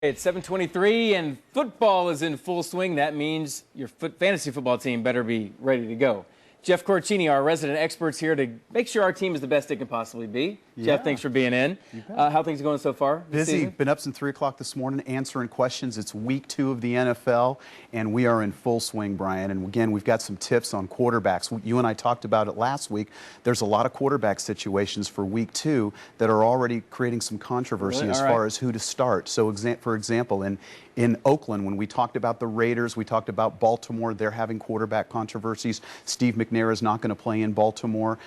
It's 7:23 and football is in full swing. That means your fantasy football team better be ready to go. Jeff Coruccini, our resident experts here to make sure our team is the best it can possibly be. Yeah. Jeff, thanks for being in. How things going so far this Busy. season? Been up since 3 o'clock this morning answering questions. It's week 2 of the NFL, and we are in full swing, Brian. And again, we've got some tips on quarterbacks. You and I talked about it last week. There's a lot of quarterback situations for week 2 that are already creating some controversy as far as who to start. So, for example, in Oakland, when we talked about the Raiders, we talked about Baltimore. They're having quarterback controversies. Steve McNair is not going to play in Baltimore.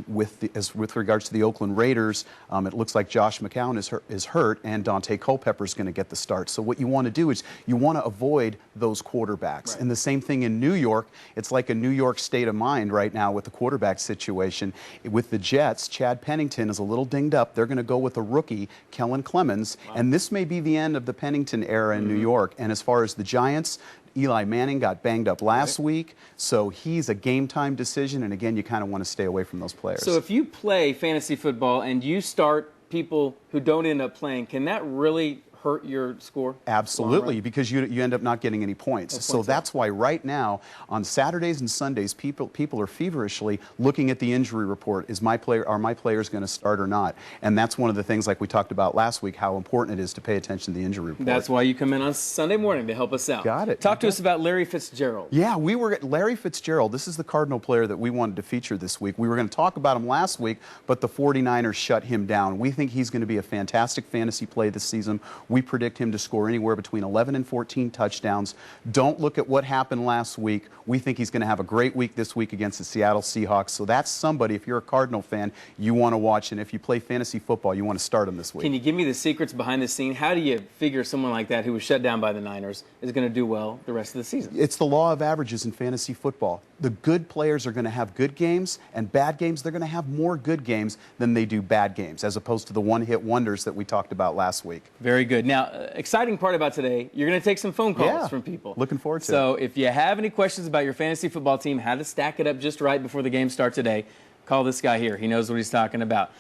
With regards to the Oakland Raiders, it looks like Josh McCown is hurt, and Dante Culpepper is going to get the start. So what you want to do is you want to avoid those quarterbacks. Right. And the same thing in New York. It's like a New York state of mind right now with the quarterback situation. With the Jets, Chad Pennington is a little dinged up. They're going to go with a rookie, Kellen Clemens, and this may be the end of the Pennington era in New York. And as far as the Giants, Eli Manning got banged up last week, so he's a game-time decision, and again, you kind of want to stay away from those players. So if you play fantasy football and you start people who don't end up playing, can that really hurt your score? Absolutely, because you end up not getting any points. So that's why right now, on Saturdays and Sundays, people are feverishly looking at the injury report. Are my players going to start or not? And that's one of the things, like we talked about last week, how important it is to pay attention to the injury report. That's why you come in on Sunday morning to help us out. Got it. Talk to us about Larry Fitzgerald. Yeah, Larry Fitzgerald. This is the Cardinal player that we wanted to feature this week. We were going to talk about him last week, but the 49ers shut him down. We think he's going to be a fantastic fantasy play this season. We predict him to score anywhere between 11 and 14 touchdowns. Don't look at what happened last week. We think he's going to have a great week this week against the Seattle Seahawks. So that's somebody, if you're a Cardinal fan, you want to watch. And if you play fantasy football, you want to start him this week. Can you give me the secrets behind the scene? How do you figure someone like that who was shut down by the Niners is going to do well the rest of the season? It's the law of averages in fantasy football. The good players are going to have good games, and bad games, they're going to have more good games than they do bad games, as opposed to the one-hit wonders that we talked about last week. Very good. Now, exciting part about today, you're going to take some phone calls from people. Looking forward to it. So if you have any questions about your fantasy football team, how to stack it up just right before the game starts today, call this guy here. He knows what he's talking about.